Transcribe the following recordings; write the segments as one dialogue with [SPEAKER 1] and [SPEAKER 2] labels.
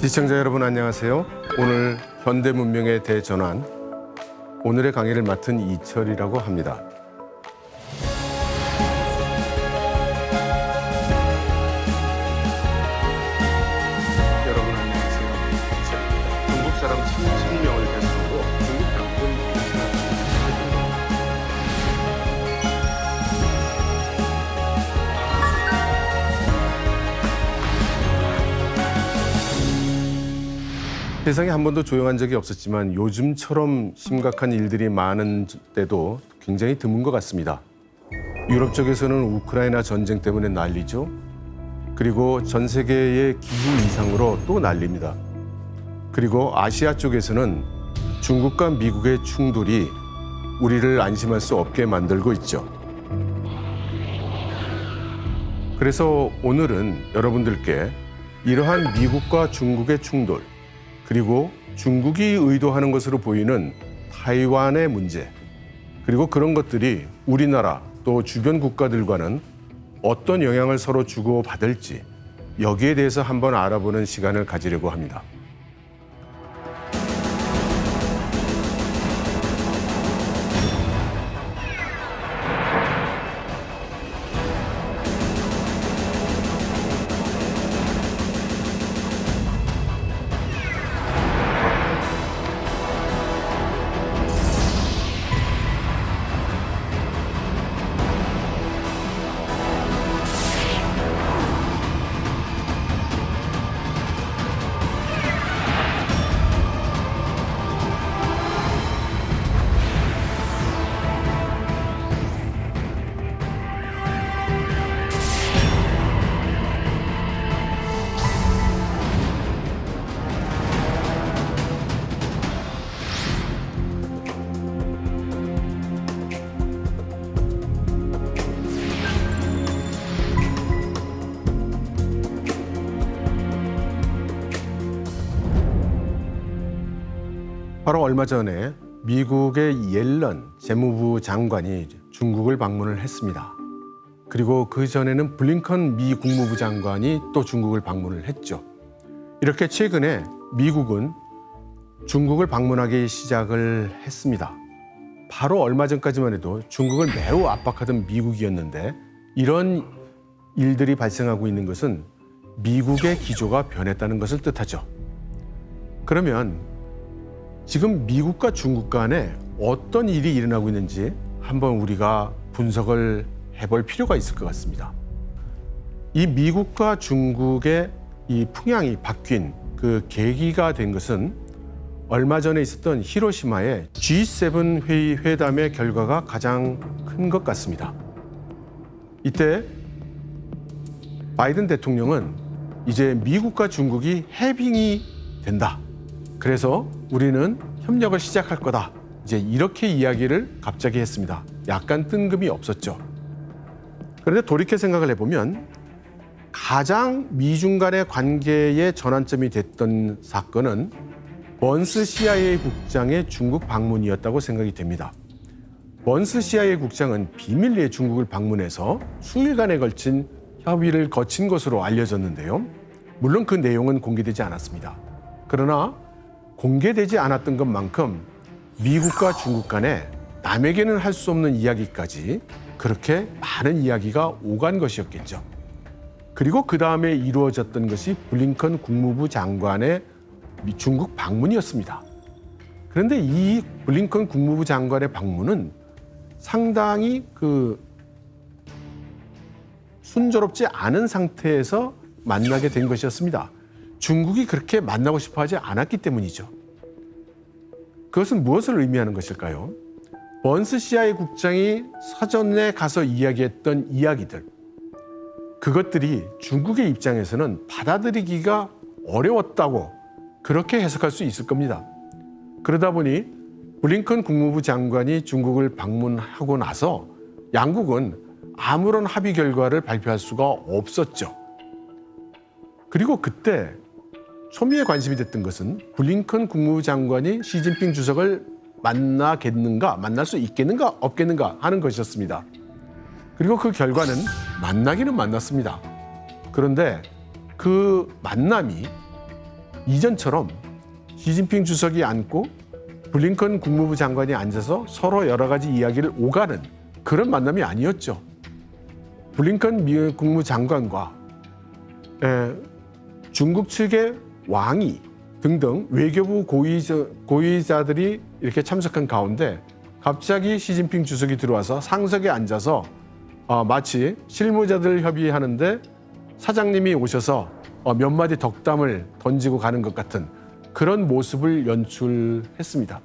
[SPEAKER 1] 시청자 여러분 안녕하세요. 오늘 현대 문명의 대전환, 오늘의 강의를 맡은 이철이라고 합니다. 여러분 안녕하세요. 이철입니다. 중국 사람 1000명을 대상으로 중국 당군 세상에 한 번도 조용한 적이 없었지만 요즘처럼 심각한 일들이 많은 때도 굉장히 드문 것 같습니다. 유럽 쪽에서는 우크라이나 전쟁 때문에 난리죠. 그리고 전 세계의 기후 이상으로 또 난립니다. 그리고 아시아 쪽에서는 중국과 미국의 충돌이 우리를 안심할 수 없게 만들고 있죠. 그래서 오늘은 여러분들께 이러한 미국과 중국의 충돌, 그리고 중국이 의도하는 것으로 보이는 타이완의 문제, 그리고 그런 것들이 우리나라 또 주변 국가들과는 어떤 영향을 서로 주고받을지 여기에 대해서 한번 알아보는 시간을 가지려고 합니다. 바로 얼마 전에 미국의 옐런 재무부 장관이 중국을 방문을 했습니다. 그리고 그 전에는 블링컨 미 국무부 장관이 또 중국을 방문을 했죠. 이렇게 최근에 미국은 중국을 방문하기 시작을 했습니다. 바로 얼마 전까지만 해도 중국을 매우 압박하던 미국이었는데 이런 일들이 발생하고 있는 것은 미국의 기조가 변했다는 것을 뜻하죠. 그러면 지금 미국과 중국 간에 어떤 일이 일어나고 있는지 한번 우리가 분석을 해볼 필요가 있을 것 같습니다. 이 미국과 중국의 이 풍향이 바뀐 그 계기가 된 것은 얼마 전에 있었던 히로시마의 G7 회담의 결과가 가장 큰 것 같습니다. 이때 바이든 대통령은 이제 미국과 중국이 해빙이 된다. 그래서 우리는 협력을 시작할 거다. 이제 이렇게 이야기를 갑자기 했습니다. 약간 뜬금이 없었죠. 그런데 돌이켜 생각을 해보면 가장 미중 간의 관계의 전환점이 됐던 사건은 번스 CIA 국장의 중국 방문이었다고 생각이 됩니다. 번스 CIA 국장은 비밀리에 중국을 방문해서 수일간에 걸친 협의를 거친 것으로 알려졌는데요. 물론 그 내용은 공개되지 않았습니다. 그러나 공개되지 않았던 것만큼 미국과 중국 간에 남에게는 할 수 없는 이야기까지 그렇게 많은 이야기가 오간 것이었겠죠. 그리고 그 다음에 이루어졌던 것이 블링컨 국무부 장관의 중국 방문이었습니다. 그런데 이 블링컨 국무부 장관의 방문은 상당히 순조롭지 않은 상태에서 만나게 된 것이었습니다. 중국이 그렇게 만나고 싶어 하지 않았기 때문이죠. 그것은 무엇을 의미하는 것일까요? 번스 CIA 국장이 사전에 가서 이야기했던 이야기들, 그것들이 중국의 입장에서는 받아들이기가 어려웠다고 그렇게 해석할 수 있을 겁니다. 그러다 보니 블링컨 국무부 장관이 중국을 방문하고 나서 양국은 아무런 합의 결과를 발표할 수가 없었죠. 그리고 그때 초미의 관심이 됐던 것은 블링컨 국무부 장관이 시진핑 주석을 만나겠는가, 만날 수 있겠는가, 없겠는가 하는 것이었습니다. 그리고 그 결과는 만나기는 만났습니다. 그런데 그 만남이 이전처럼 시진핑 주석이 앉고 블링컨 국무부 장관이 앉아서 서로 여러 가지 이야기를 오가는 그런 만남이 아니었죠. 블링컨 미 국무부 장관과 중국 측의 왕이 등등 외교부 고위자들이 이렇게 참석한 가운데 갑자기 시진핑 주석이 들어와서 상석에 앉아서 마치 실무자들 협의하는데 사장님이 오셔서 몇 마디 덕담을 던지고 가는 것 같은 그런 모습을 연출했습니다.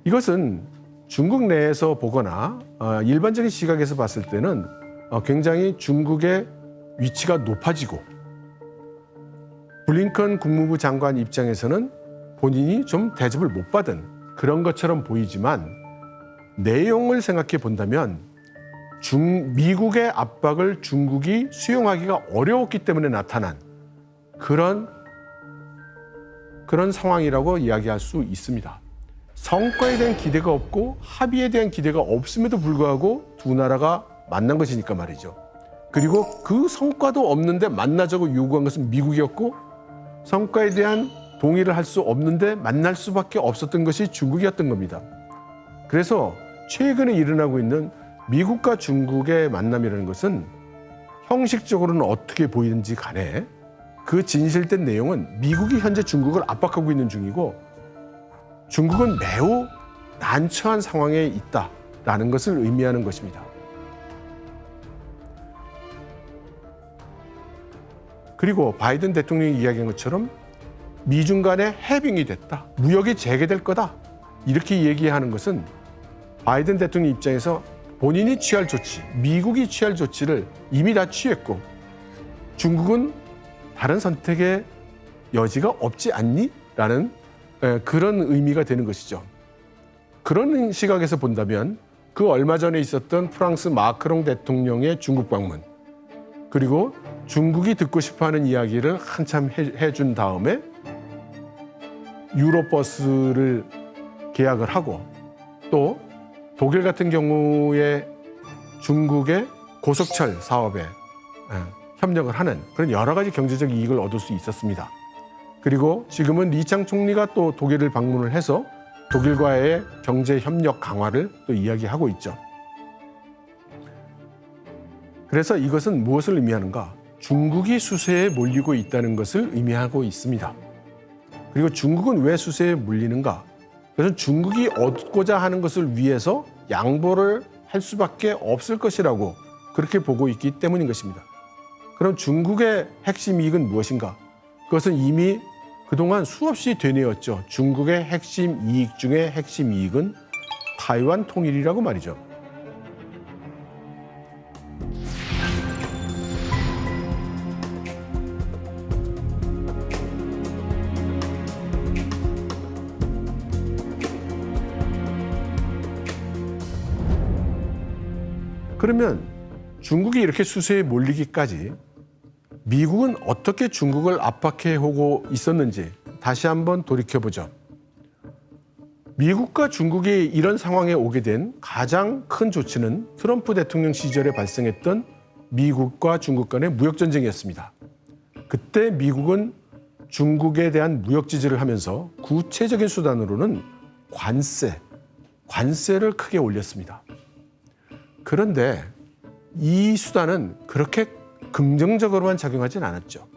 [SPEAKER 1] 이것은 중국 내에서 보거나 일반적인 시각에서 봤을 때는 굉장히 중국의 위치가 높아지고 블링컨 국무부 장관 입장에서는 본인이 좀 대접을 못 받은 그런 것처럼 보이지만 내용을 생각해 본다면 미국의 압박을 중국이 수용하기가 어려웠기 때문에 나타난 그런 상황이라고 이야기할 수 있습니다. 성과에 대한 기대가 없고 합의에 대한 기대가 없음에도 불구하고 두 나라가 만난 것이니까 말이죠. 그리고 그 성과도 없는데 만나자고 요구한 것은 미국이었고 성과에 대한 동의를 할 수 없는데 만날 수밖에 없었던 것이 중국이었던 겁니다. 그래서 최근에 일어나고 있는 미국과 중국의 만남이라는 것은 형식적으로는 어떻게 보이는지 간에 그 진실된 내용은 미국이 현재 중국을 압박하고 있는 중이고 중국은 매우 난처한 상황에 있다라는 것을 의미하는 것입니다. 그리고 바이든 대통령이 이야기한 것처럼 미중 간에 해빙이 됐다, 무역이 재개될 거다 이렇게 얘기하는 것은 바이든 대통령 입장에서 본인이 취할 조치, 미국이 취할 조치를 이미 다 취했고 중국은 다른 선택의 여지가 없지 않니? 라는 그런 의미가 되는 것이죠. 그런 시각에서 본다면 그 얼마 전에 있었던 프랑스 마크롱 대통령의 중국 방문, 그리고 중국이 듣고 싶어하는 이야기를 한참 해준 다음에 유로버스를 계약을 하고 또 독일 같은 경우에 중국의 고속철 사업에 협력을 하는 그런 여러 가지 경제적 이익을 얻을 수 있었습니다. 그리고 지금은 리창 총리가 또 독일을 방문을 해서 독일과의 경제 협력 강화를 또 이야기하고 있죠. 그래서 이것은 무엇을 의미하는가? 중국이 수세에 몰리고 있다는 것을 의미하고 있습니다. 그리고 중국은 왜 수세에 몰리는가? 그것은 중국이 얻고자 하는 것을 위해서 양보를 할 수밖에 없을 것이라고 그렇게 보고 있기 때문인 것입니다. 그럼 중국의 핵심 이익은 무엇인가? 그것은 이미 그동안 수없이 되뇌었죠. 중국의 핵심 이익 중에 핵심 이익은 타이완 통일이라고 말이죠. 그러면 중국이 이렇게 수세에 몰리기까지 미국은 어떻게 중국을 압박해 오고 있었는지 다시 한번 돌이켜보죠. 미국과 중국이 이런 상황에 오게 된 가장 큰 조치는 트럼프 대통령 시절에 발생했던 미국과 중국 간의 무역전쟁이었습니다. 그때 미국은 중국에 대한 무역 지지를 하면서 구체적인 수단으로는 관세를 크게 올렸습니다. 그런데 이 수단은 그렇게 긍정적으로만 작용하진 않았죠.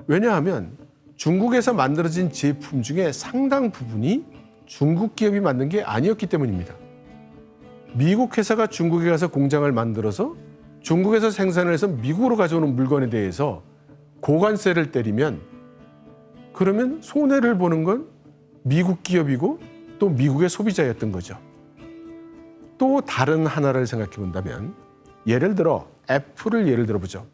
[SPEAKER 1] 왜냐하면 중국에서 만들어진 제품 중에 상당 부분이 중국 기업이 만든 게 아니었기 때문입니다. 미국 회사가 중국에 가서 공장을 만들어서 중국에서 생산을 해서 미국으로 가져오는 물건에 대해서 고관세를 때리면 그러면 손해를 보는 건 미국 기업이고 또 미국의 소비자였던 거죠. 또 다른 하나를 생각해 본다면 예를 들어 애플을 예를 들어보죠.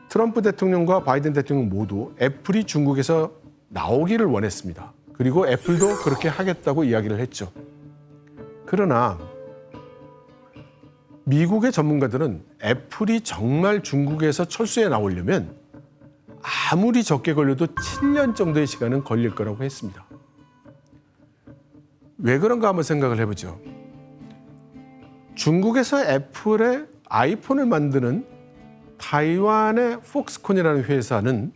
[SPEAKER 1] 트럼프 대통령과 바이든 대통령 모두 애플이 중국에서 나오기를 원했습니다. 그리고 애플도 그렇게 하겠다고 이야기를 했죠. 그러나 미국의 전문가들은 애플이 정말 중국에서 철수해 나오려면 아무리 적게 걸려도 7년 정도의 시간은 걸릴 거라고 했습니다. 왜 그런가 한번 생각을 해보죠. 중국에서 애플의 아이폰을 만드는 타이완의 폭스콘이라는 회사는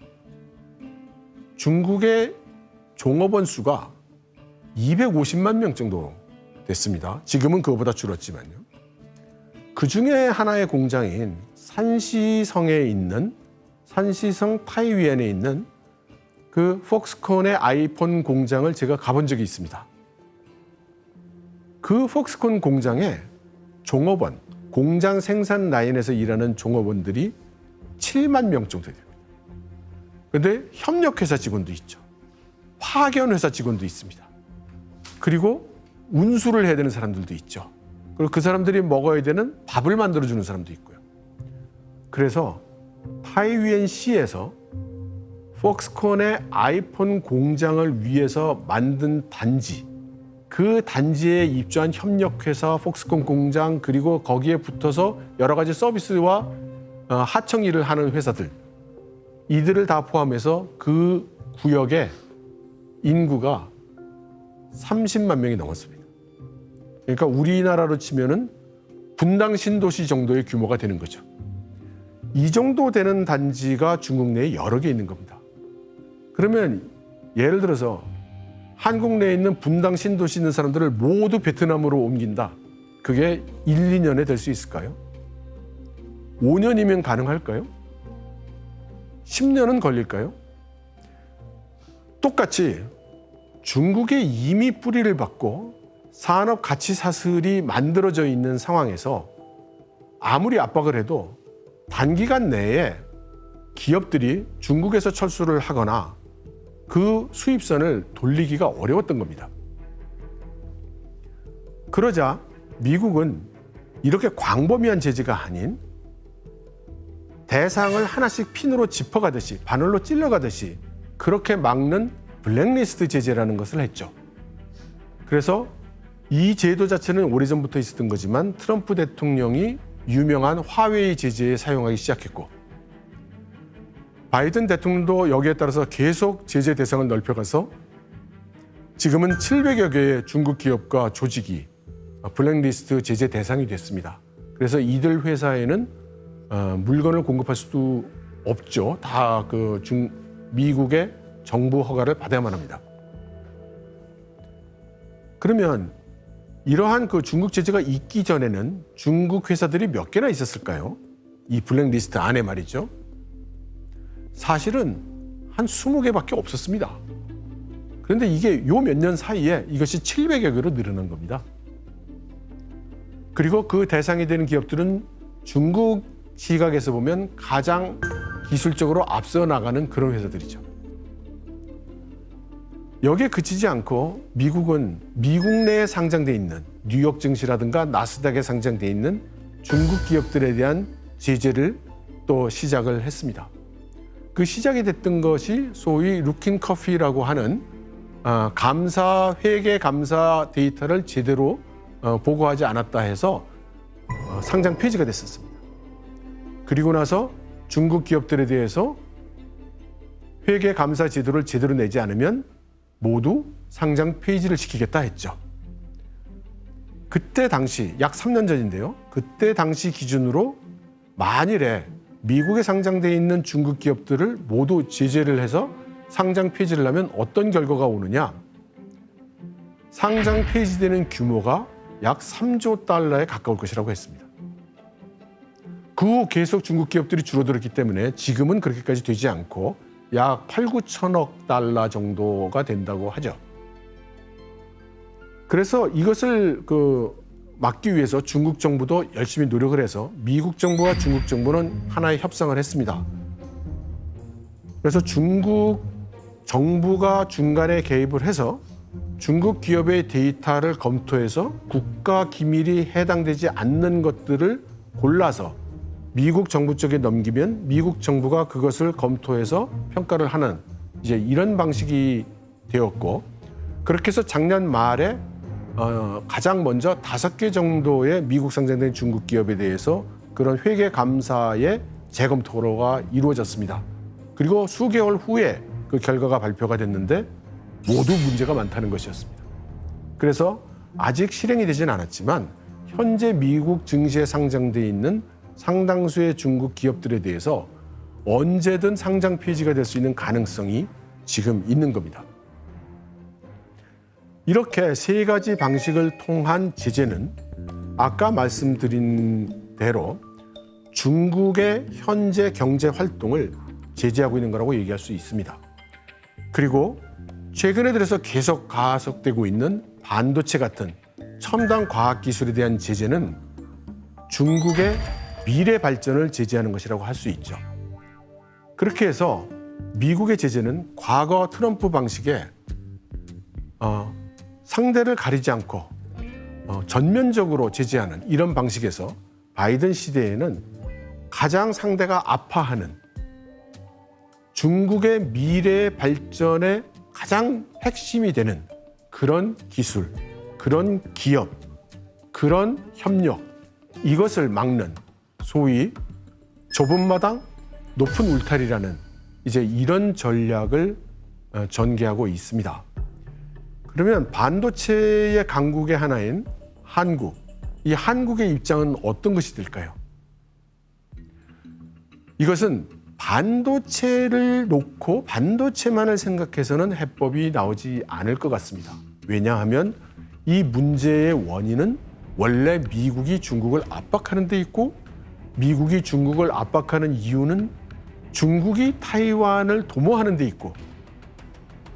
[SPEAKER 1] 중국의 종업원 수가 250만 명 정도 됐습니다. 지금은 그거보다 줄었지만요. 그 중에 하나의 공장인 산시성 타이위엔에 있는 그 폭스콘의 아이폰 공장을 제가 가본 적이 있습니다. 그 폭스콘 공장에 종업원, 공장 생산 라인에서 일하는 종업원들이 7만 명 정도 됩니다. 그런데 협력회사 직원도 있죠. 파견회사 직원도 있습니다. 그리고 운수를 해야 되는 사람들도 있죠. 그리고 그 사람들이 먹어야 되는 밥을 만들어주는 사람도 있고요. 그래서 타이위엔시에서 폭스콘의 아이폰 공장을 위해서 만든 단지, 그 단지에 입주한 협력회사, 폭스콘 공장, 그리고 거기에 붙어서 여러 가지 서비스와 하청 일을 하는 회사들, 이들을 다 포함해서 그 구역의 인구가 30만 명이 넘었습니다. 그러니까 우리나라로 치면은 분당 신도시 정도의 규모가 되는 거죠. 이 정도 되는 단지가 중국 내에 여러 개 있는 겁니다. 그러면 예를 들어서 한국 내에 있는 분당 신도시 있는 사람들을 모두 베트남으로 옮긴다. 그게 1, 2년에 될 수 있을까요? 5년이면 가능할까요? 10년은 걸릴까요? 똑같이 중국에 이미 뿌리를 받고 산업 가치 사슬이 만들어져 있는 상황에서 아무리 압박을 해도 단기간 내에 기업들이 중국에서 철수를 하거나 그 수입선을 돌리기가 어려웠던 겁니다. 그러자 미국은 이렇게 광범위한 제재가 아닌 대상을 하나씩 핀으로 짚어가듯이, 바늘로 찔러가듯이 그렇게 막는 블랙리스트 제재라는 것을 했죠. 그래서 이 제도 자체는 오래전부터 있었던 거지만 트럼프 대통령이 유명한 화웨이 제재에 사용하기 시작했고, 바이든 대통령도 여기에 따라서 계속 제재 대상을 넓혀가서 지금은 700여 개의 중국 기업과 조직이 블랙리스트 제재 대상이 됐습니다. 그래서 이들 회사에는 물건을 공급할 수도 없죠. 다 그 미국의 정부 허가를 받아야만 합니다. 그러면 이러한 그 중국 제재가 있기 전에는 중국 회사들이 몇 개나 있었을까요? 이 블랙리스트 안에 말이죠. 사실은 한 20개밖에 없었습니다. 그런데 이게 요 몇 년 사이에 이것이 700여 개로 늘어난 겁니다. 그리고 그 대상이 되는 기업들은 중국 시각에서 보면 가장 기술적으로 앞서 나가는 그런 회사들이죠. 여기에 그치지 않고 미국은 미국 내에 상장돼 있는 뉴욕 증시라든가 나스닥에 상장돼 있는 중국 기업들에 대한 제재를 또 시작을 했습니다. 그 시작이 됐던 것이 소위 루킨 커피라고 하는 회계 감사 데이터를 제대로 보고하지 않았다 해서 상장 폐지가 됐었습니다. 그리고 나서 중국 기업들에 대해서 회계 감사 제도를 제대로 내지 않으면 모두 상장 폐지를 시키겠다 했죠. 그때 당시 약 3년 전인데요. 그때 당시 기준으로 만일에 미국에 상장돼 있는 중국 기업들을 모두 제재를 해서 상장 폐지를 하면 어떤 결과가 오느냐? 상장 폐지되는 규모가 약 3조 달러에 가까울 것이라고 했습니다. 그 후 계속 중국 기업들이 줄어들었기 때문에 지금은 그렇게까지 되지 않고 약 8, 9천억 달러 정도가 된다고 하죠. 그래서 이것을 막기 위해서 중국 정부도 열심히 노력을 해서 미국 정부와 중국 정부는 하나의 협상을 했습니다. 그래서 중국 정부가 중간에 개입을 해서 중국 기업의 데이터를 검토해서 국가 기밀이 해당되지 않는 것들을 골라서 미국 정부 쪽에 넘기면 미국 정부가 그것을 검토해서 평가를 하는 이제 이런 방식이 되었고, 그렇게 해서 작년 말에 가장 먼저 5개 정도의 미국 상장된 중국 기업에 대해서 그런 회계 감사의 재검토가 이루어졌습니다. 그리고 수개월 후에 그 결과가 발표가 됐는데 모두 문제가 많다는 것이었습니다. 그래서 아직 실행이 되지는 않았지만 현재 미국 증시에 상장돼 있는 상당수의 중국 기업들에 대해서 언제든 상장 폐지가 될 수 있는 가능성이 지금 있는 겁니다. 이렇게 세 가지 방식을 통한 제재는 아까 말씀드린 대로 중국의 현재 경제 활동을 제재하고 있는 거라고 얘기할 수 있습니다. 그리고 최근에 들어서 계속 가속되고 있는 반도체 같은 첨단 과학기술에 대한 제재는 중국의 미래 발전을 제재하는 것이라고 할 수 있죠. 그렇게 해서 미국의 제재는 과거 트럼프 방식의 상대를 가리지 않고 전면적으로 제재하는 이런 방식에서 바이든 시대에는 가장 상대가 아파하는 중국의 미래 발전의 가장 핵심이 되는 그런 기술, 그런 기업, 그런 협력, 이것을 막는 소위 좁은 마당, 높은 울타리라는 이제 이런 전략을 전개하고 있습니다. 그러면 반도체의 강국의 하나인 한국, 이 한국의 입장은 어떤 것이 될까요? 이것은 반도체를 놓고 반도체만을 생각해서는 해법이 나오지 않을 것 같습니다. 왜냐하면 이 문제의 원인은 원래 미국이 중국을 압박하는 데 있고, 미국이 중국을 압박하는 이유는 중국이 타이완을 도모하는 데 있고,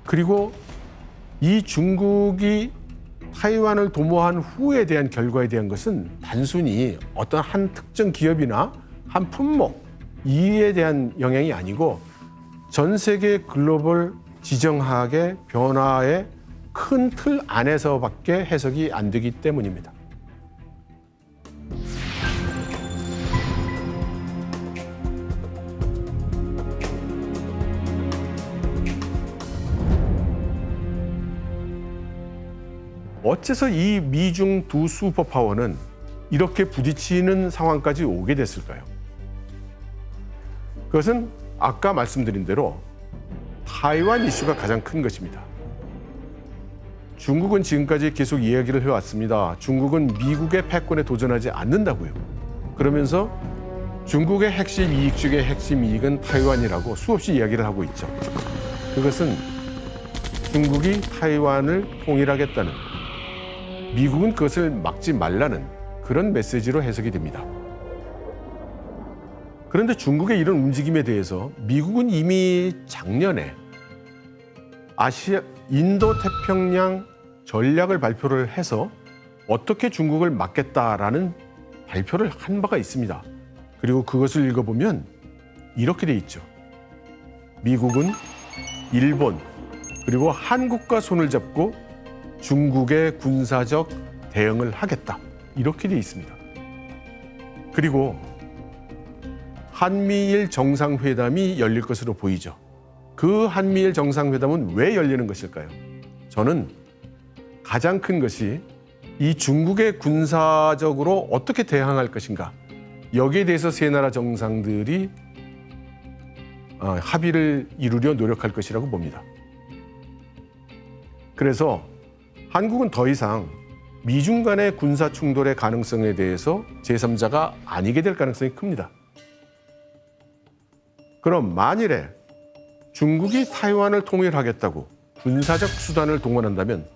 [SPEAKER 1] 그리고 이 중국이 타이완을 도모한 후에 대한 결과에 대한 것은 단순히 어떤 한 특정 기업이나 한 품목 이에 대한 영향이 아니고 전 세계 글로벌 지정학의 변화의 큰 틀 안에서밖에 해석이 안 되기 때문입니다. 어째서 이 미중 두 슈퍼파워는 이렇게 부딪히는 상황까지 오게 됐을까요? 그것은 아까 말씀드린 대로 타이완 이슈가 가장 큰 것입니다. 중국은 지금까지 계속 이야기를 해왔습니다. 중국은 미국의 패권에 도전하지 않는다고요. 그러면서 중국의 핵심 이익 중에 핵심 이익은 타이완이라고 수없이 이야기를 하고 있죠. 그것은 중국이 타이완을 통일하겠다는, 미국은 그것을 막지 말라는 그런 메시지로 해석이 됩니다. 그런데 중국의 이런 움직임에 대해서 미국은 이미 작년에 인도-태평양 전략을 발표를 해서 어떻게 중국을 막겠다라는 발표를 한 바가 있습니다. 그리고 그것을 읽어보면 이렇게 돼 있죠. 미국은 일본 그리고 한국과 손을 잡고 중국의 군사적 대응을 하겠다. 이렇게 돼 있습니다. 그리고 한미일 정상회담이 열릴 것으로 보이죠. 그 한미일 정상회담은 왜 열리는 것일까요? 저는 가장 큰 것이 이 중국의 군사적으로 어떻게 대항할 것인가, 여기에 대해서 세 나라 정상들이 합의를 이루려 노력할 것이라고 봅니다. 그래서 한국은 더 이상 미중 간의 군사 충돌의 가능성에 대해서 제3자가 아니게 될 가능성이 큽니다. 그럼 만일에 중국이 타이완을 통일하겠다고 군사적 수단을 동원한다면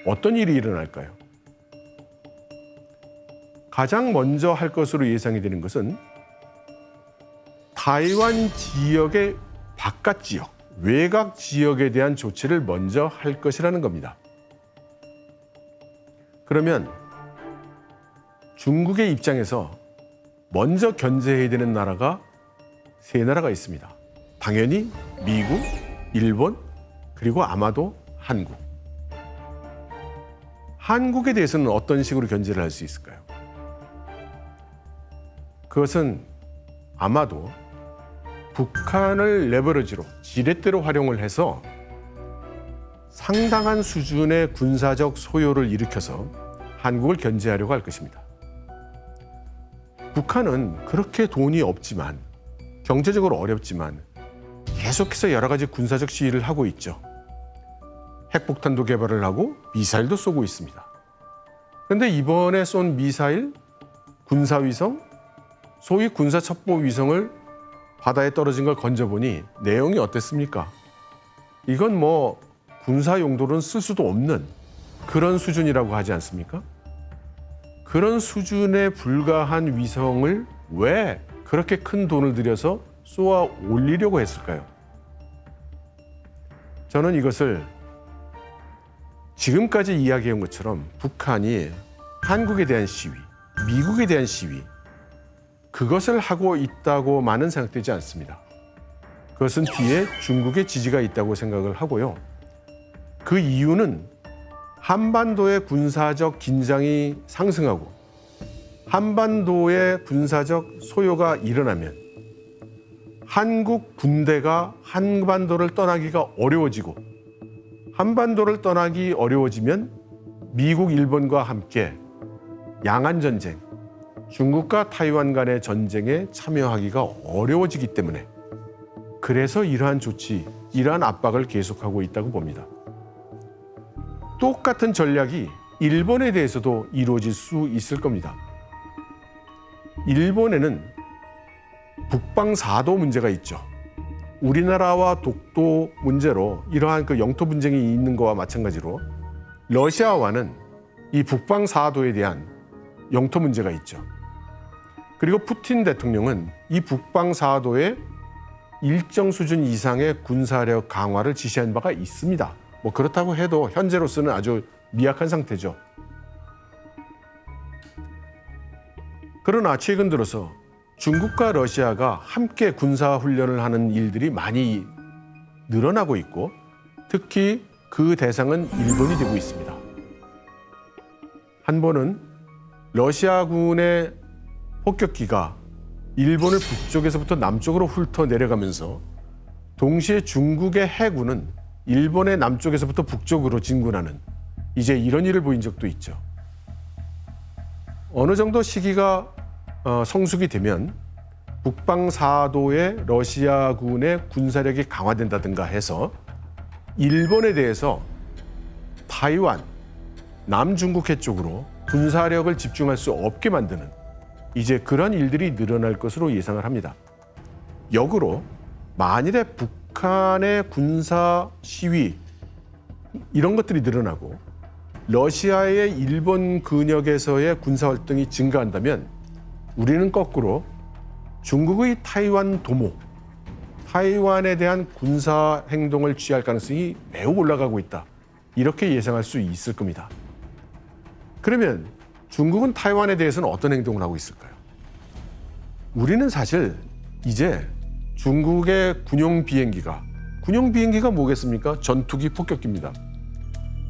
[SPEAKER 1] 어떤 일이 일어날까요? 가장 먼저 할 것으로 예상이 되는 것은 타이완 지역의 바깥 지역, 외곽 지역에 대한 조치를 먼저 할 것이라는 겁니다. 그러면 중국의 입장에서 먼저 견제해야 되는 나라가 세 나라가 있습니다. 당연히 미국, 일본, 그리고 아마도 한국. 한국에 대해서는 어떤 식으로 견제를 할 수 있을까요? 그것은 아마도 북한을 레버리지로, 지렛대로 활용을 해서 상당한 수준의 군사적 소요를 일으켜서 한국을 견제하려고 할 것입니다. 북한은 그렇게 돈이 없지만, 경제적으로 어렵지만 계속해서 여러 가지 군사적 시위를 하고 있죠. 핵폭탄도 개발을 하고 미사일도 쏘고 있습니다. 그런데 이번에 쏜 미사일, 군사위성, 소위 군사첩보위성을 바다에 떨어진 걸 건져보니 내용이 어땠습니까? 이건 뭐 군사 용도로는 쓸 수도 없는 그런 수준이라고 하지 않습니까? 그런 수준에 불과한 위성을 왜 그렇게 큰 돈을 들여서 쏘아 올리려고 했을까요? 저는 이것을 지금까지 이야기한 것처럼 북한이 한국에 대한 시위, 미국에 대한 시위, 그것을 하고 있다고만은 생각되지 않습니다. 그것은 뒤에 중국의 지지가 있다고 생각을 하고요. 그 이유는 한반도의 군사적 긴장이 상승하고 한반도의 군사적 소요가 일어나면 한국 군대가 한반도를 떠나기가 어려워지고 한반도를 떠나기 어려워지면 미국, 일본과 함께 양안전쟁, 중국과 타이완 간의 전쟁에 참여하기가 어려워지기 때문에 그래서 이러한 조치, 이러한 압박을 계속하고 있다고 봅니다. 똑같은 전략이 일본에 대해서도 이루어질 수 있을 겁니다. 일본에는 북방4도 문제가 있죠. 우리나라와 독도 문제로 이러한 그 영토 분쟁이 있는 거와 마찬가지로 러시아와는 이 북방4도에 대한 영토 문제가 있죠. 그리고 푸틴 대통령은 이 북방4도에 일정 수준 이상의 군사력 강화를 지시한 바가 있습니다. 뭐 그렇다고 해도 현재로서는 아주 미약한 상태죠. 그러나 최근 들어서 중국과 러시아가 함께 군사훈련을 하는 일들이 많이 늘어나고 있고 특히 그 대상은 일본이 되고 있습니다. 한 번은 러시아군의 폭격기가 일본을 북쪽에서부터 남쪽으로 훑어 내려가면서 동시에 중국의 해군은 일본의 남쪽에서부터 북쪽으로 진군하는 이제 이런 일을 보인 적도 있죠. 어느 정도 시기가 성숙이 되면 북방4도의 러시아군의 군사력이 강화된다든가 해서 일본에 대해서 타이완, 남중국해 쪽으로 군사력을 집중할 수 없게 만드는 이제 그런 일들이 늘어날 것으로 예상을 합니다. 역으로 만일에 북한의 군사 시위 이런 것들이 늘어나고 러시아의 일본 근역에서의 군사 활동이 증가한다면 우리는 거꾸로 중국의 타이완 도모, 타이완에 대한 군사 행동을 취할 가능성이 매우 올라가고 있다. 이렇게 예상할 수 있을 겁니다. 그러면 중국은 타이완에 대해서는 어떤 행동을 하고 있을까요? 우리는 사실 이제 중국의 군용 비행기가 뭐겠습니까? 전투기, 폭격기입니다.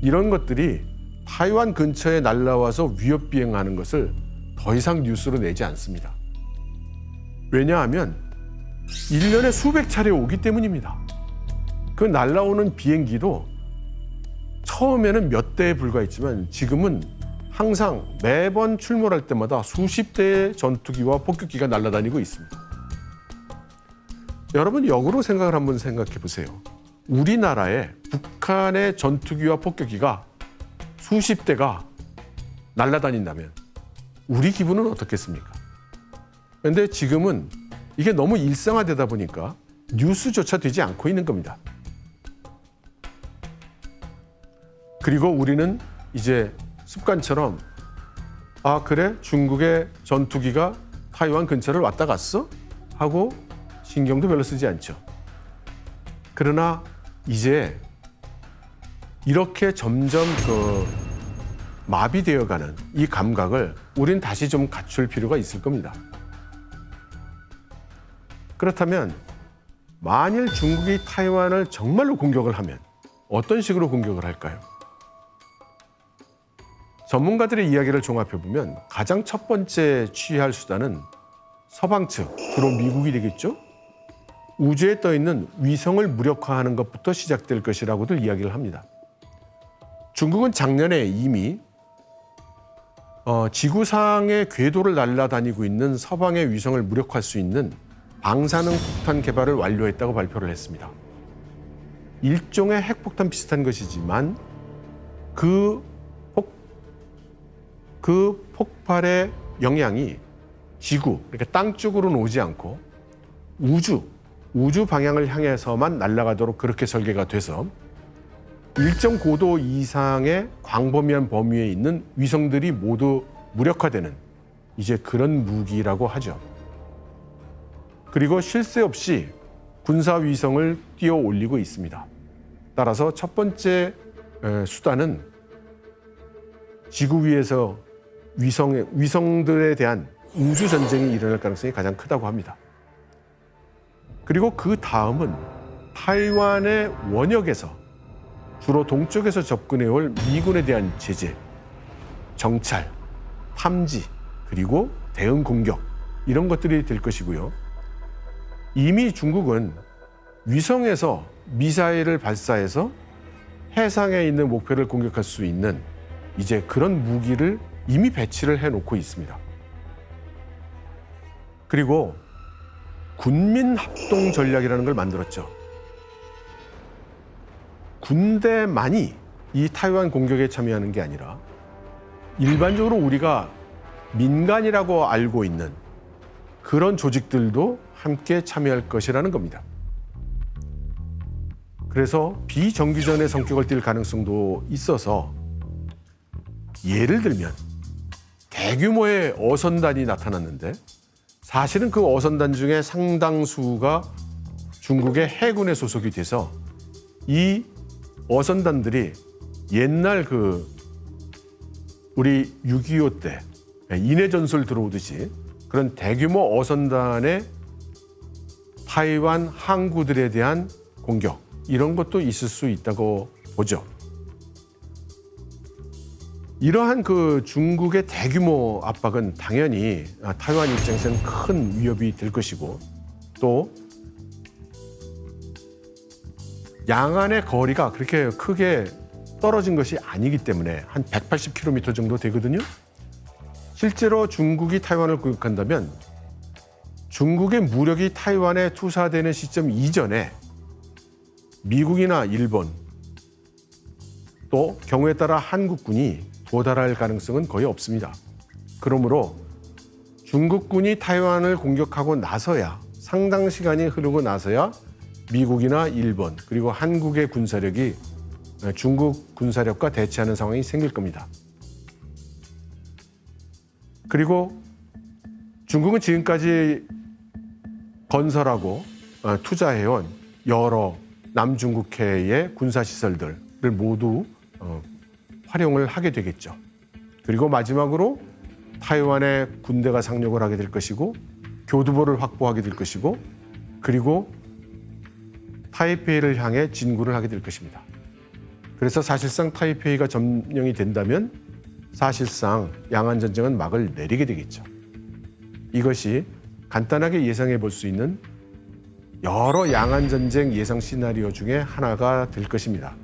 [SPEAKER 1] 이런 것들이 타이완 근처에 날아와서 위협 비행하는 것을 더 이상 뉴스로 내지 않습니다. 왜냐하면 1년에 수백 차례 오기 때문입니다. 그 날아오는 비행기도 처음에는 몇 대에 불과했지만 지금은 항상 매번 출몰할 때마다 수십 대의 전투기와 폭격기가 날아다니고 있습니다. 여러분 역으로 생각을 한번 생각해 보세요. 우리나라에 북한의 전투기와 폭격기가 수십 대가 날아다닌다면 우리 기분은 어떻겠습니까? 그런데 지금은 이게 너무 일상화되다 보니까 뉴스조차 되지 않고 있는 겁니다. 그리고 우리는 이제 습관처럼 아 그래? 중국의 전투기가 타이완 근처를 왔다 갔어? 하고 신경도 별로 쓰지 않죠. 그러나 이제 이렇게 점점 마비되어가는 이 감각을 우린 다시 좀 갖출 필요가 있을 겁니다. 그렇다면 만일 중국이 타이완을 정말로 공격을 하면 어떤 식으로 공격을 할까요? 전문가들의 이야기를 종합해보면 가장 첫 번째 취할 수단은 서방 측, 주로 미국이 되겠죠? 우주에 떠있는 위성을 무력화하는 것부터 시작될 것이라고들 이야기를 합니다. 중국은 작년에 이미 지구상의 궤도를 날아다니고 있는 서방의 위성을 무력화할 수 있는 방사능 폭탄 개발을 완료했다고 발표를 했습니다. 일종의 핵폭탄 비슷한 것이지만 그 폭발의 영향이 지구, 그러니까 땅 쪽으로는 오지 않고 우주, 우주 방향을 향해서만 날아가도록 그렇게 설계가 돼서 일정 고도 이상의 광범위한 범위에 있는 위성들이 모두 무력화되는 이제 그런 무기라고 하죠. 그리고 쉴 새 없이 군사 위성을 띄워 올리고 있습니다. 따라서 첫 번째 수단은 지구 위에서 위성들에 대한 우주 전쟁이 일어날 가능성이 가장 크다고 합니다. 그리고 그 다음은 타이완의 원역에서 주로 동쪽에서 접근해 올 미군에 대한 제재, 정찰, 탐지, 그리고 대응 공격 이런 것들이 될 것이고요. 이미 중국은 위성에서 미사일을 발사해서 해상에 있는 목표를 공격할 수 있는 이제 그런 무기를 이미 배치를 해놓고 있습니다. 그리고 군민 합동 전략이라는 걸 만들었죠. 군대만이 이 타이완 공격에 참여하는 게 아니라 일반적으로 우리가 민간이라고 알고 있는 그런 조직들도 함께 참여할 것이라는 겁니다. 그래서 비정규전의 성격을 띨 가능성도 있어서 예를 들면 대규모의 어선단이 나타났는데 사실은 그 어선단 중에 상당수가 중국의 해군에 소속이 돼서 이 어선단들이 옛날 우리 6.25 때 인해전술 들어오듯이 그런 대규모 어선단의 타이완 항구들에 대한 공격 이런 것도 있을 수 있다고 보죠. 이러한 중국의 대규모 압박은 당연히 타이완 입장에서는 큰 위협이 될 것이고 또 양안의 거리가 그렇게 크게 떨어진 것이 아니기 때문에 한 180km 정도 되거든요. 실제로 중국이 타이완을 공격한다면 중국의 무력이 타이완에 투사되는 시점 이전에 미국이나 일본 또 경우에 따라 한국군이 도달할 가능성은 거의 없습니다. 그러므로 중국군이 타이완을 공격하고 나서야 상당 시간이 흐르고 나서야 미국이나 일본 그리고 한국의 군사력이 중국 군사력과 대치하는 상황이 생길 겁니다. 그리고 중국은 지금까지 건설하고 투자해온 여러 남중국해의 군사시설들을 모두 활용을 하게 되겠죠. 그리고 마지막으로 타이완에 군대가 상륙을 하게 될 것이고 교두보를 확보하게 될 것이고 그리고 타이페이를 향해 진군을 하게 될 것입니다. 그래서 사실상 타이페이가 점령이 된다면 사실상 양안전쟁은 막을 내리게 되겠죠. 이것이 간단하게 예상해 볼 수 있는 여러 양안전쟁 예상 시나리오 중에 하나가 될 것입니다.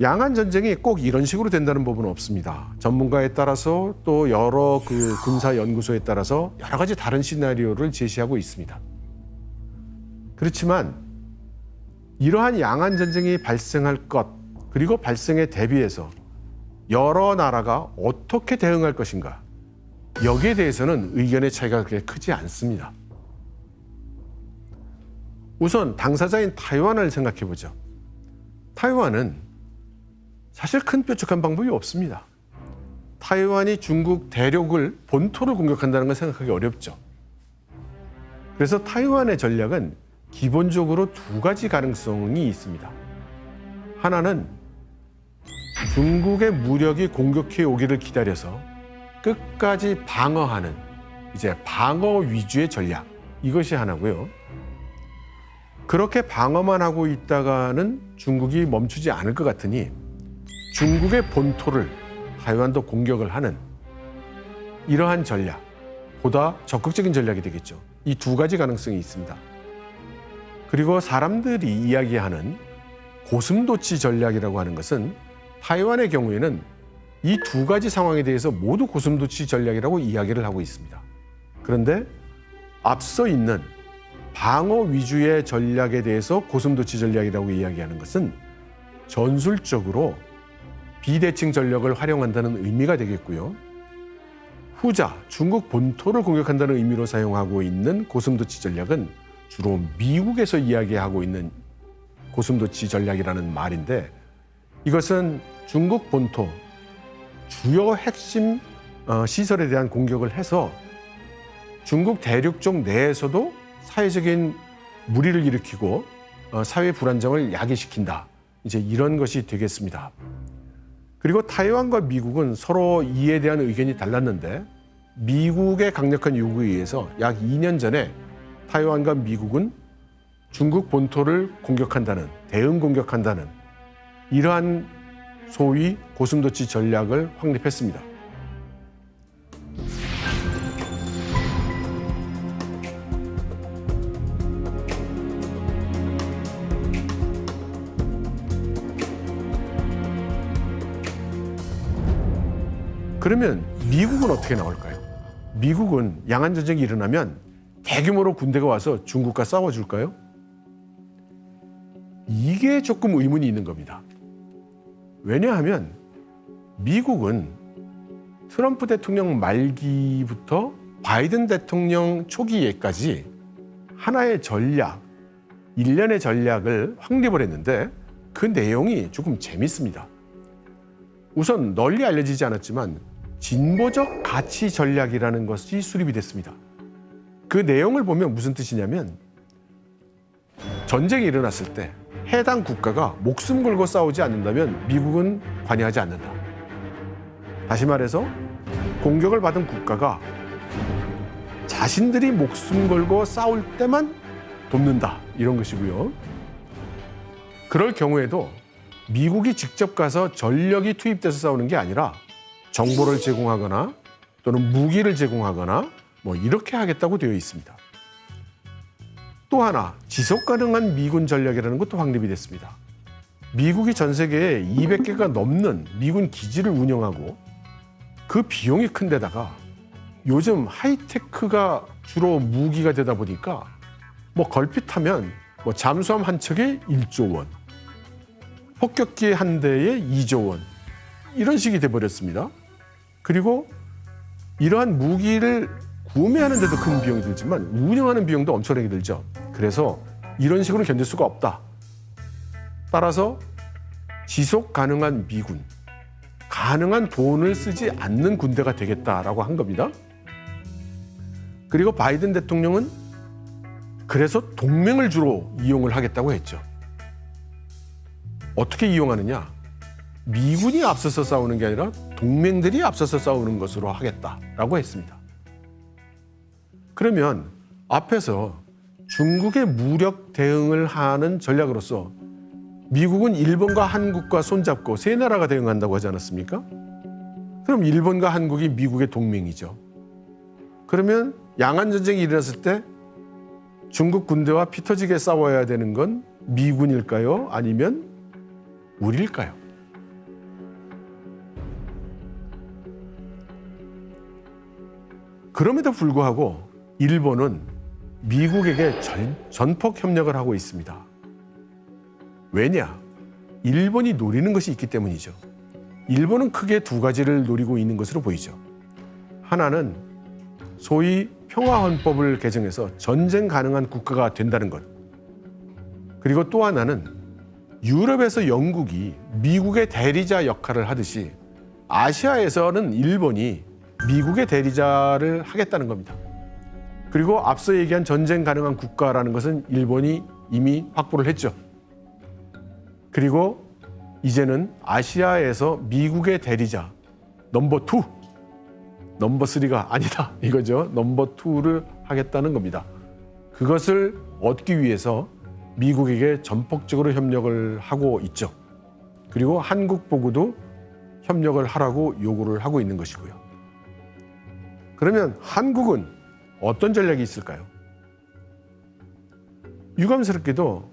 [SPEAKER 1] 양안전쟁이 꼭 이런 식으로 된다는 법은 없습니다. 전문가에 따라서 또 여러 군사연구소에 따라서 여러 가지 다른 시나리오를 제시하고 있습니다. 그렇지만 이러한 양안전쟁이 발생할 것 그리고 발생에 대비해서 여러 나라가 어떻게 대응할 것인가 여기에 대해서는 의견의 차이가 그렇게 크지 않습니다. 우선 당사자인 타이완을 생각해 보죠. 타이완은 사실 큰 뾰족한 방법이 없습니다. 타이완이 중국 대륙을 본토를 공격한다는 걸 생각하기 어렵죠. 그래서 타이완의 전략은 기본적으로 두 가지 가능성이 있습니다. 하나는 중국의 무력이 공격해 오기를 기다려서 끝까지 방어하는 이제 방어 위주의 전략 이것이 하나고요. 그렇게 방어만 하고 있다가는 중국이 멈추지 않을 것 같으니 중국의 본토를 타이완도 공격을 하는 이러한 전략, 보다 적극적인 전략이 되겠죠. 이 두 가지 가능성이 있습니다. 그리고 사람들이 이야기하는 고슴도치 전략이라고 하는 것은 타이완의 경우에는 이 두 가지 상황에 대해서 모두 고슴도치 전략이라고 이야기를 하고 있습니다. 그런데 앞서 있는 방어 위주의 전략에 대해서 고슴도치 전략이라고 이야기하는 것은 전술적으로 비대칭 전력을 활용한다는 의미가 되겠고요. 후자, 중국 본토를 공격한다는 의미로 사용하고 있는 고슴도치 전략은 주로 미국에서 이야기하고 있는 고슴도치 전략이라는 말인데, 이것은 중국 본토 주요 핵심 시설에 대한 공격을 해서 중국 대륙 쪽 내에서도 사회적인 무리를 일으키고 사회 불안정을 야기시킨다. 이제 이런 것이 되겠습니다. 그리고 타이완과 미국은 서로 이에 대한 의견이 달랐는데, 미국의 강력한 요구에 의해서 약 2년 전에 타이완과 미국은 중국 본토를 공격한다는, 대응 공격한다는 이러한 소위 고슴도치 전략을 확립했습니다. 그러면 미국은 어떻게 나올까요? 미국은 양안 전쟁이 일어나면 대규모로 군대가 와서 중국과 싸워줄까요? 이게 조금 의문이 있는 겁니다. 왜냐하면 미국은 트럼프 대통령 말기부터 바이든 대통령 초기에까지 하나의 전략, 일련의 전략을 확립을 했는데, 그 내용이 조금 재밌습니다. 우선 널리 알려지지 않았지만 진보적 가치 전략이라는 것이 수립이 됐습니다. 그 내용을 보면 무슨 뜻이냐면, 전쟁이 일어났을 때 해당 국가가 목숨 걸고 싸우지 않는다면 미국은 관여하지 않는다. 다시 말해서 공격을 받은 국가가 자신들이 목숨 걸고 싸울 때만 돕는다, 이런 것이고요. 그럴 경우에도 미국이 직접 가서 전력이 투입돼서 싸우는 게 아니라 정보를 제공하거나 또는 무기를 제공하거나 뭐 이렇게 하겠다고 되어 있습니다. 또 하나, 지속 가능한 미군 전략이라는 것도 확립이 됐습니다. 미국이 전 세계에 200개가 넘는 미군 기지를 운영하고 그 비용이 큰 데다가 요즘 하이테크가 주로 무기가 되다 보니까 뭐 걸핏하면 뭐 잠수함 한 척에 1조 원, 폭격기 한 대에 2조 원, 이런 식이 돼버렸습니다. 그리고 이러한 무기를 구매하는 데도 큰 비용이 들지만 운영하는 비용도 엄청나게 들죠. 그래서 이런 식으로 견딜 수가 없다. 따라서 지속 가능한 미군, 가능한 돈을 쓰지 않는 군대가 되겠다라고 한 겁니다. 그리고 바이든 대통령은 그래서 동맹을 주로 이용을 하겠다고 했죠. 어떻게 이용하느냐? 미군이 앞서서 싸우는 게 아니라 동맹들이 앞서서 싸우는 것으로 하겠다라고 했습니다. 그러면 앞에서 중국의 무력 대응을 하는 전략으로서 미국은 일본과 한국과 손잡고 세 나라가 대응한다고 하지 않았습니까? 그럼 일본과 한국이 미국의 동맹이죠. 그러면 양안 전쟁이 일어났을 때 중국 군대와 피 터지게 싸워야 되는 건 미군일까요? 아니면 우리일까요? 그럼에도 불구하고 일본은 미국에게 전폭 협력을 하고 있습니다. 왜냐? 일본이 노리는 것이 있기 때문이죠. 일본은 크게 두 가지를 노리고 있는 것으로 보이죠. 하나는 소위 평화헌법을 개정해서 전쟁 가능한 국가가 된다는 것. 그리고 또 하나는 유럽에서 영국이 미국의 대리자 역할을 하듯이 아시아에서는 일본이 미국의 대리자를 하겠다는 겁니다. 그리고 앞서 얘기한 전쟁 가능한 국가라는 것은 일본이 이미 확보를 했죠. 그리고 이제는 아시아에서 미국의 대리자 넘버 2, 넘버 3가 아니다 이거죠. 넘버 2를 하겠다는 겁니다. 그것을 얻기 위해서 미국에게 전폭적으로 협력을 하고 있죠. 그리고 한국 보고도 협력을 하라고 요구를 하고 있는 것이고요. 그러면 한국은 어떤 전략이 있을까요? 유감스럽게도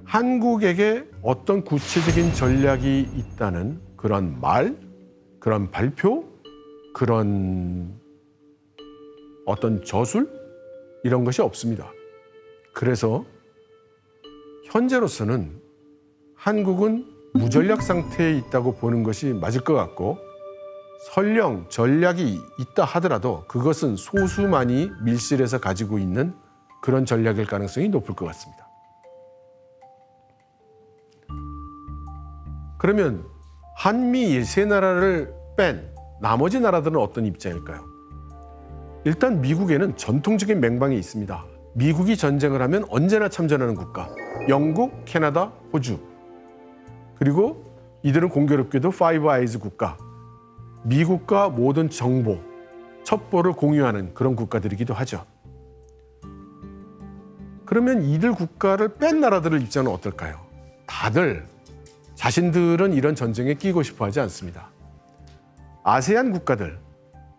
[SPEAKER 1] 한국에게 어떤 구체적인 전략이 있다는 그런 말, 그런 발표, 그런 어떤 저술 이런 것이 없습니다. 그래서 현재로서는 한국은 무전략 상태에 있다고 보는 것이 맞을 것 같고, 설령 전략이 있다 하더라도 그것은 소수만이 밀실에서 가지고 있는 그런 전략일 가능성이 높을 것 같습니다. 그러면 한미일 세 나라를 뺀 나머지 나라들은 어떤 입장일까요? 일단 미국에는 전통적인 맹방이 있습니다. 미국이 전쟁을 하면 언제나 참전하는 국가. 영국, 캐나다, 호주. 그리고 이들은 공교롭게도 파이브 아이즈 국가. 미국과 모든 정보, 첩보를 공유하는 그런 국가들이기도 하죠. 그러면 이들 국가를 뺀 나라들의 입장은 어떨까요? 다들 자신들은 이런 전쟁에 끼고 싶어 하지 않습니다. 아세안 국가들,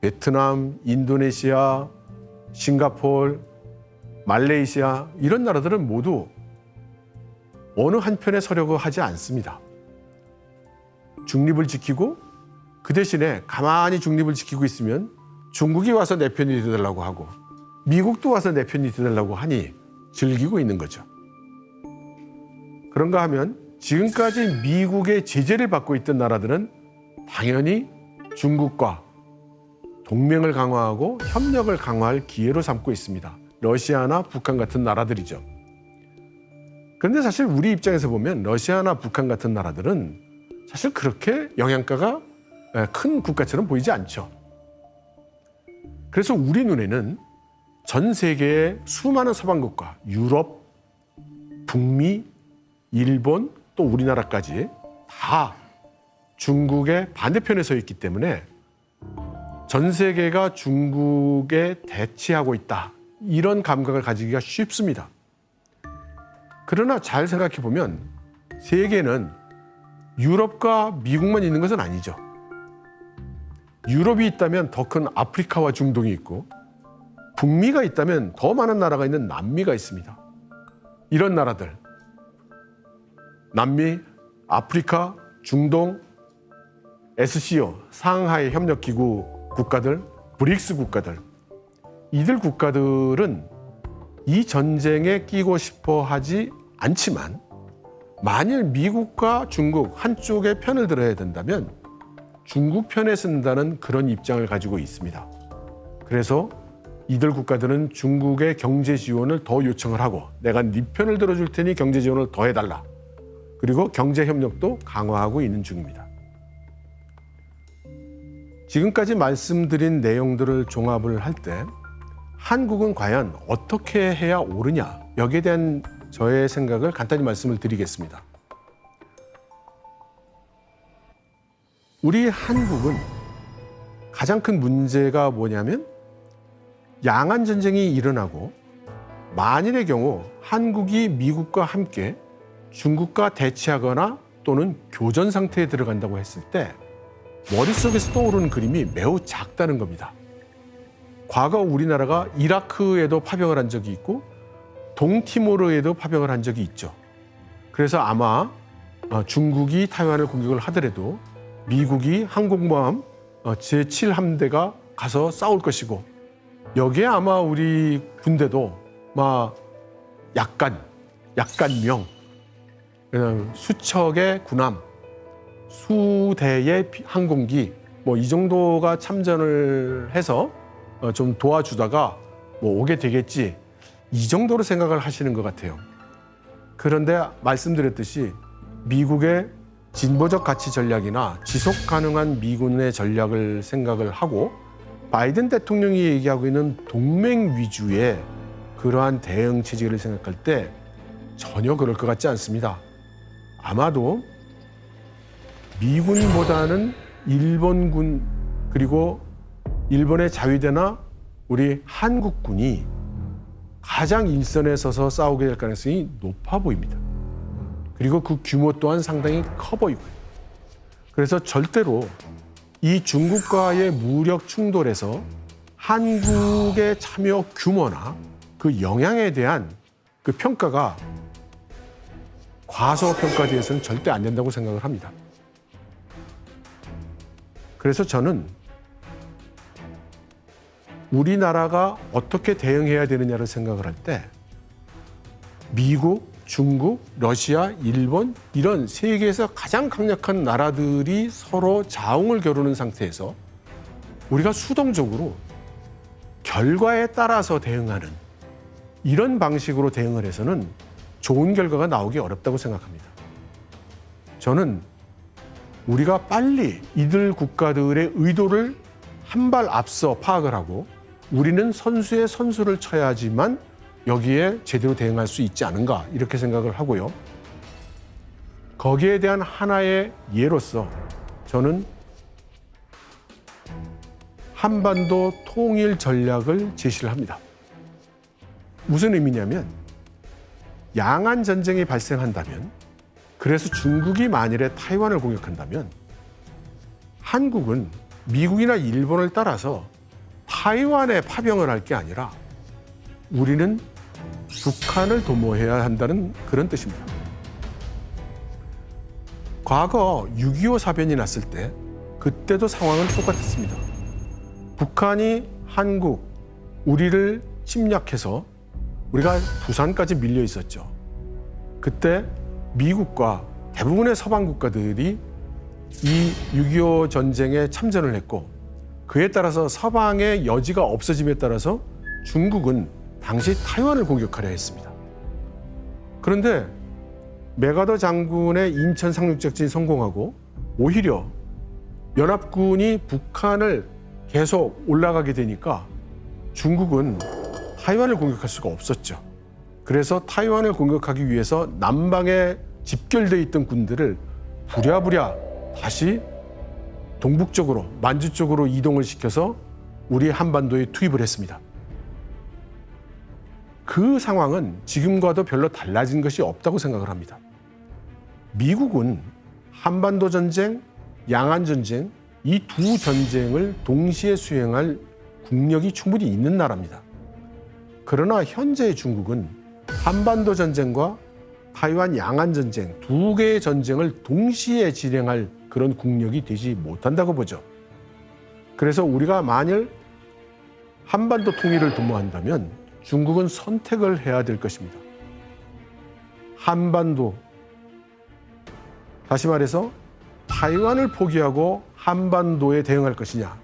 [SPEAKER 1] 베트남, 인도네시아, 싱가포르, 말레이시아 이런 나라들은 모두 어느 한편에 서려고 하지 않습니다. 중립을 지키고 그 대신에 가만히 중립을 지키고 있으면 중국이 와서 내 편이 되달라고 하고 미국도 와서 내 편이 되달라고 하니 즐기고 있는 거죠. 그런가 하면 지금까지 미국의 제재를 받고 있던 나라들은 당연히 중국과 동맹을 강화하고 협력을 강화할 기회로 삼고 있습니다. 러시아나 북한 같은 나라들이죠. 그런데 사실 우리 입장에서 보면 러시아나 북한 같은 나라들은 사실 그렇게 영향가가 큰 국가처럼 보이지 않죠. 그래서 우리 눈에는 전 세계의 수많은 서방국가, 유럽, 북미, 일본, 또 우리나라까지 다 중국의 반대편에 서 있기 때문에 전 세계가 중국에 대치하고 있다. 이런 감각을 가지기가 쉽습니다. 그러나 잘 생각해 보면 세계는 유럽과 미국만 있는 것은 아니죠. 유럽이 있다면 더 큰 아프리카와 중동이 있고 북미가 있다면 더 많은 나라가 있는 남미가 있습니다. 이런 나라들, 남미, 아프리카, 중동, SCO, 상하이 협력기구 국가들, 브릭스 국가들, 이들 국가들은 이 전쟁에 끼고 싶어 하지 않지만 만일 미국과 중국 한쪽의 편을 들어야 된다면 중국 편에 쓴다는 그런 입장을 가지고 있습니다. 그래서 이들 국가들은 중국의 경제 지원을 더 요청을 하고 내가 네 편을 들어줄 테니 경제 지원을 더 해달라. 그리고 경제 협력도 강화하고 있는 중입니다. 지금까지 말씀드린 내용들을 종합을 할 때 한국은 과연 어떻게 해야 옳으냐 여기에 대한 저의 생각을 간단히 말씀을 드리겠습니다. 우리 한국은 가장 큰 문제가 뭐냐면 양안 전쟁이 일어나고 만일의 경우 한국이 미국과 함께 중국과 대치하거나 또는 교전 상태에 들어간다고 했을 때 머릿속에서 떠오르는 그림이 매우 작다는 겁니다. 과거 우리나라가 이라크에도 파병을 한 적이 있고 동티모르에도 파병을 한 적이 있죠. 그래서 아마 중국이 타이완을 공격을 하더라도 미국이 항공모함 제7함대가 가서 싸울 것이고 여기에 아마 우리 군대도 막 약간명 수척의 군함 수대의 항공기 뭐 이 정도가 참전을 해서 좀 도와주다가 뭐 오게 되겠지 이 정도로 생각을 하시는 것 같아요. 그런데 말씀드렸듯이 미국의 진보적 가치 전략이나 지속 가능한 미군의 전략을 생각을 하고 바이든 대통령이 얘기하고 있는 동맹 위주의 그러한 대응 체제를 생각할 때 전혀 그럴 것 같지 않습니다. 아마도 미군보다는 일본군 그리고 일본의 자위대나 우리 한국군이 가장 일선에 서서 싸우게 될 가능성이 높아 보입니다. 그리고 그 규모 또한 상당히 커 보이고요. 그래서 절대로 이 중국과의 무력 충돌에서 한국의 참여 규모나 그 영향에 대한 그 평가가 과소평가되어서는 절대 안 된다고 생각을 합니다. 그래서 저는 우리나라가 어떻게 대응해야 되느냐를 생각을 할 때 미국, 중국, 러시아, 일본 이런 세계에서 가장 강력한 나라들이 서로 자웅을 겨루는 상태에서 우리가 수동적으로 결과에 따라서 대응하는 이런 방식으로 대응을 해서는 좋은 결과가 나오기 어렵다고 생각합니다. 저는 우리가 빨리 이들 국가들의 의도를 한 발 앞서 파악을 하고 우리는 선수의 선수를 쳐야지만 여기에 제대로 대응할 수 있지 않은가 이렇게 생각을 하고요. 거기에 대한 하나의 예로서 저는 한반도 통일 전략을 제시를 합니다. 무슨 의미냐면 양안 전쟁이 발생한다면, 그래서 중국이 만일에 타이완을 공격한다면 한국은 미국이나 일본을 따라서 타이완에 파병을 할 게 아니라 우리는 북한을 도모해야 한다는 그런 뜻입니다. 과거 6.25 사변이 났을 때 그때도 상황은 똑같았습니다. 북한이 한국, 우리를 침략해서 우리가 부산까지 밀려 있었죠. 그때 미국과 대부분의 서방 국가들이 이 6.25 전쟁에 참전을 했고, 그에 따라서 서방의 여지가 없어짐에 따라서 중국은 당시 타이완을 공격하려 했습니다. 그런데 맥아더 장군의 인천 상륙작전이 성공하고 오히려 연합군이 북한을 계속 올라가게 되니까 중국은 타이완을 공격할 수가 없었죠. 그래서 타이완을 공격하기 위해서 남방에 집결되어 있던 군들을 부랴부랴 다시 동북쪽으로, 만주 쪽으로 이동을 시켜서 우리 한반도에 투입을 했습니다. 그 상황은 지금과도 별로 달라진 것이 없다고 생각을 합니다. 미국은 한반도 전쟁, 양안 전쟁, 이 두 전쟁을 동시에 수행할 국력이 충분히 있는 나라입니다. 그러나 현재의 중국은 한반도 전쟁과 타이완 양안 전쟁 두 개의 전쟁을 동시에 진행할 그런 국력이 되지 못한다고 보죠. 그래서 우리가 만일 한반도 통일을 도모한다면 중국은 선택을 해야 될 것입니다. 한반도, 다시 말해서 타이완을 포기하고 한반도에 대응할 것이냐,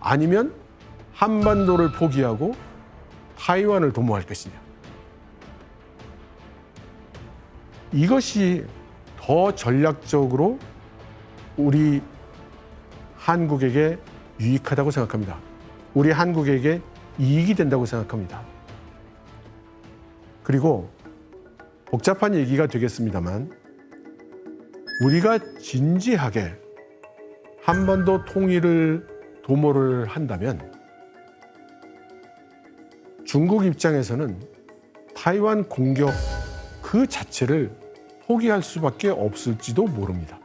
[SPEAKER 1] 아니면 한반도를 포기하고 타이완을 도모할 것이냐. 이것이 더 전략적으로 우리 한국에게 유익하다고 생각합니다. 우리 한국에게 이익이 된다고 생각합니다. 그리고 복잡한 얘기가 되겠습니다만 우리가 진지하게 한반도 통일을 도모를 한다면 중국 입장에서는 타이완 공격 그 자체를 포기할 수밖에 없을지도 모릅니다.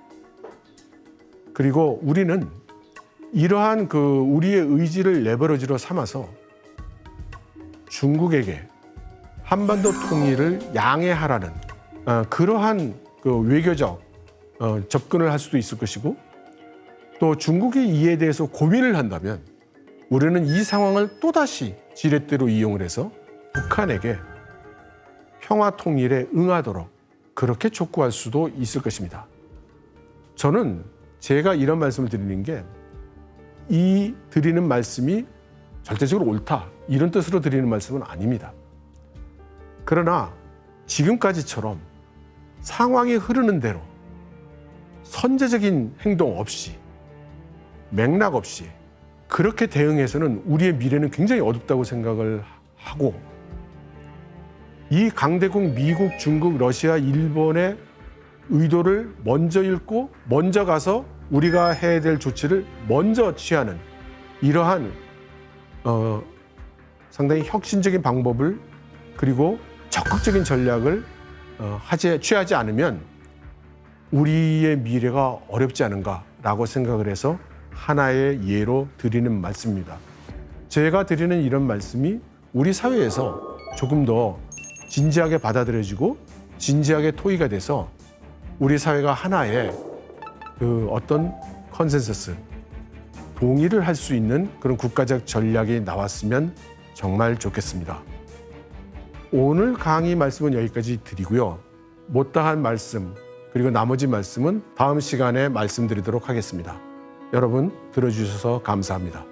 [SPEAKER 1] 그리고 우리는 이러한 우리의 의지를 레버리지로 삼아서 중국에게 한반도 통일을 양해하라는 그러한 외교적 접근을 할 수도 있을 것이고, 또 중국이 이에 대해서 고민을 한다면 우리는 이 상황을 또다시 지렛대로 이용을 해서 북한에게 평화 통일에 응하도록 그렇게 촉구할 수도 있을 것입니다. 저는 제가 이런 말씀을 드리는 게 이 드리는 말씀이 절대적으로 옳다 이런 뜻으로 드리는 말씀은 아닙니다. 그러나 지금까지처럼 상황이 흐르는 대로 선제적인 행동 없이, 맥락 없이 그렇게 대응해서는 우리의 미래는 굉장히 어둡다고 생각을 하고, 이 강대국 미국, 중국, 러시아, 일본의 의도를 먼저 읽고 먼저 가서 우리가 해야 될 조치를 먼저 취하는 이러한 상당히 혁신적인 방법을, 그리고 적극적인 전략을 취하지 않으면 우리의 미래가 어렵지 않은가라고 생각을 해서 하나의 예로 드리는 말씀입니다. 제가 드리는 이런 말씀이 우리 사회에서 조금 더 진지하게 받아들여지고 진지하게 토의가 돼서 우리 사회가 하나의 어떤 컨센서스, 동의를 할 수 있는 그런 국가적 전략이 나왔으면 정말 좋겠습니다. 오늘 강의 말씀은 여기까지 드리고요. 못다한 말씀, 그리고 나머지 말씀은 다음 시간에 말씀드리도록 하겠습니다. 여러분 들어주셔서 감사합니다.